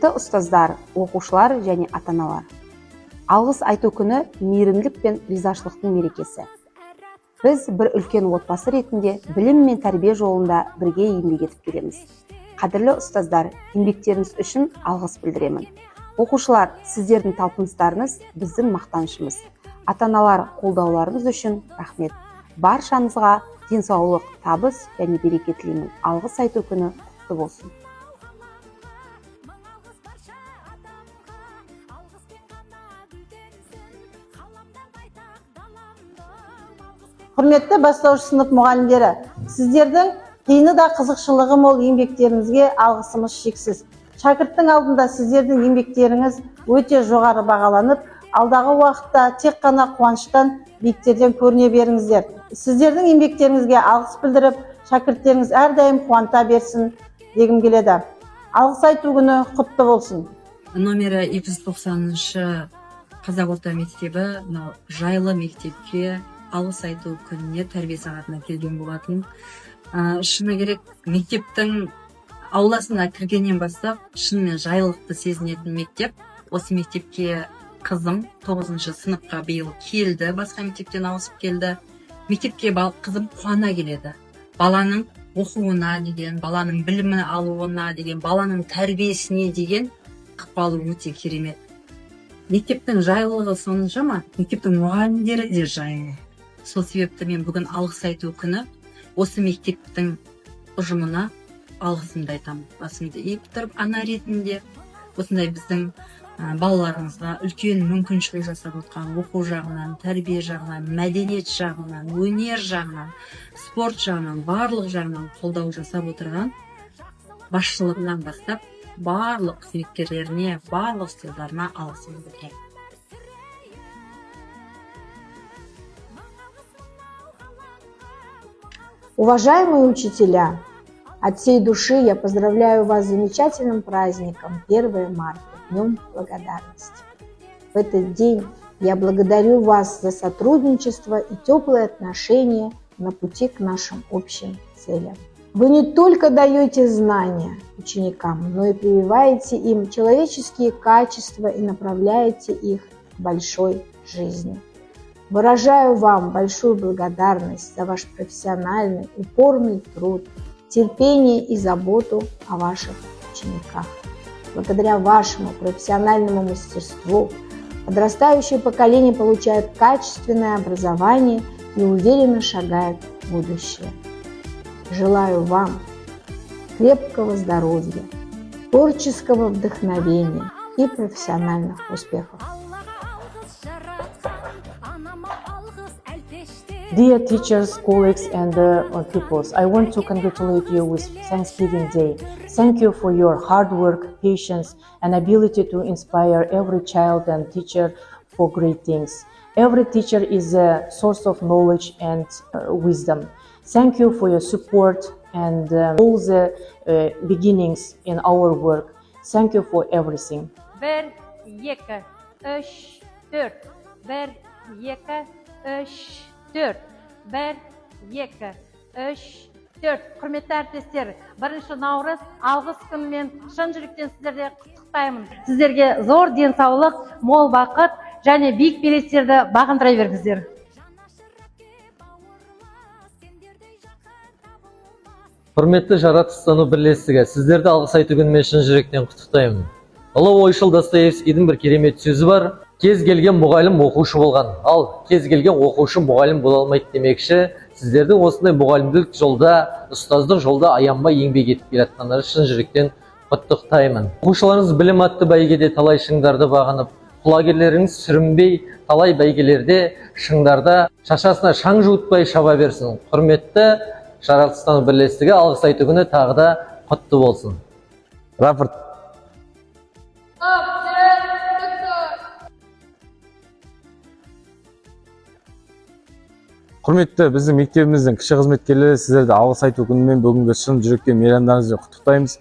Құрметті ұстаздар, оқушылар және ата-аналар. Алғыс айту күні мейірімділік пен ризашылықтың мерекесі. Біз бір үлкен отбасы ретінде білім мен тәрбие жолында бірге еңбек етіп келеміз. Қадірлі ұстаздар, еңбектеріңіз үшін алғыс білдіремін. Оқушылар, сіздердің талпыныстарыңыз біздің мақтанышымыз. Ата-аналар, қолдауларыңыз үшін рахмет. Баршаңызға денсаулық, табыс және береке тілеймін. Алғыс айту күні құтты болсын. Құрметті бастауыш сынып мұғалімдері, сіздердің қиыны да қызықшылығы мол еңбектеріңізге алғысымыз шексіз. Шәкірттің алдында сіздердің еңбектеріңіз өте жоғары бағаланып, алдағы уақытта тек қана қуаныштан, биіктерден көріне беріңіздер. Сіздердің еңбектеріңізге алғыс білдіріп, шәкірттеріңіз әрдайым қуанта берсін дегім келеді. Алғыс айту күні құтты болсын. Номері 290 Қазақ орта мектебі жайлы мектепке алғыс айту күніне тәрбие сағатына келген болатын. Шыны керек, мектептің ауласына кіргеннен бастап шынымен жайлылықты сезінетін мектеп. Осы мектепке қызым 9 сыныпқа биыл келді, басқа мектептен ауысып келді. Мектепке қызым қуана келеді. Баланың оқуына деген, баланың білімі алуына деген, баланың тәрбиесіне деген ықпалы өте керемет. Мектептің жайлылығы соншама, мектептің мұғалімдері де жайлы. Сол себепті мен бүгін алғыс айту күні осы мектептің ұжымына алғысымды айтамын. Басымды иіп тұрып, ана ретінде осындай біздің балаларымызға үлкен мүмкіншілік жасап отқан оқу жағынан, тәрбие жағынан, мәдениет жағынан, өнер жағынан, спорт жағынан, барлық жағынан қолдау жасап отырған басшылығынан бастап барлық қызметкерлеріне, барлық ұстаздарына алғысымды білдіремін. Уважаемые учителя, от всей души я поздравляю вас с замечательным праздником 1 марта, Днем Благодарности. В этот день я благодарю вас за сотрудничество и теплые отношения на пути к нашим общим целям. Вы не только даете знания ученикам, но и прививаете им человеческие качества и направляете их к большой жизни. Выражаю вам большую благодарность за ваш профессиональный, упорный труд, терпение и заботу о ваших учениках. Благодаря вашему профессиональному мастерству подрастающее поколение получает качественное образование и уверенно шагает в будущее. Желаю вам крепкого здоровья, творческого вдохновения и профессиональных успехов. Dear teachers, colleagues and pupils, I want to congratulate you with Thanksgiving Day. Thank you for your hard work, patience and ability to inspire every child and teacher for great things. Every teacher is a source of knowledge and wisdom. Thank you for your support and all the beginnings in our work. Thank you for everything. 1, 2, 3, 4. 1, 2, 3, 4. 1, 2, 3, 4. Құрметті әріптестер, 1 наурыз алғыс күнімен шын жүректен сіздерді құттықтаймын. Сіздерге зор денсаулық, мол бақыт және биік белестерді бағындыра бергіздер. Құрметті жаратылыстану бірлестігі, сіздерді алғыс айту күнімен шын жүректен құттықтаймын. Ұлы ойшыл Достоевскийдің бір керемет сөзі бар: кез келген мұғалім оқушы болған, ал кез келген оқушы мұғалім бола алмайды демекші, сіздердің осындай мұғалімдік жолда, ұстаздық жолда аянбай еңбек етіп келе жатқандары шын жүректен құттықтаймын. Оқушыларыңыз білім атты бәйгеде талай шыңдарды бағынып, құлагерлеріңіз сүрінбей талай бәйгелерде шыңдарда шашасына шаң жуытпай шаба берсін. Құрметті жаратылыстану бірлестігі, алғыс айту күні тағы да құтты болсын. Рапорт. Құрметті біздің мектебіміздің кіші қызметкерлері, сіздерді алғыс айту күнімен бүгінгі шын жүректен мейрамдарыңызбен құттықтаймыз.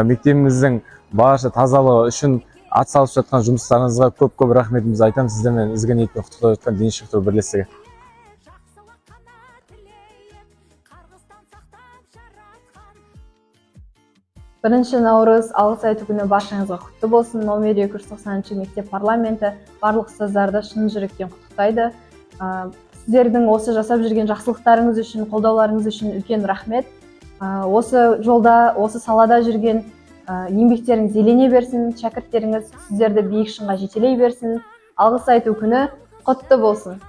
Мектебіміздің барша тазалығы үшін атсалысып жатқан жұмыстарыңызға көп рахметімізді айтамыз. Сіздермен ізгі ниетпен құттықтап жатқан Дене шынықтыру бірлестігі. Бірінші наурыз алғыс айту күні баршаңызға құтты болсын. Номер 290 мектеп парламенті барлық ұстаздарды шын жүректен құттықтайды. Сіздердің осы жасап жүрген жақсылықтарыңыз үшін, қолдауларыңыз үшін үлкен рахмет. Осы жолда, осы салада жүрген еңбектеріңіз елене берсін, шәкірттеріңіз сіздерді биік шыңға жетелей берсін. Алғыс айту күні құтты болсын.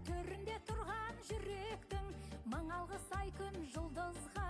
Төрінде тұрған жүректің мың алғыс ай күн жұлдызға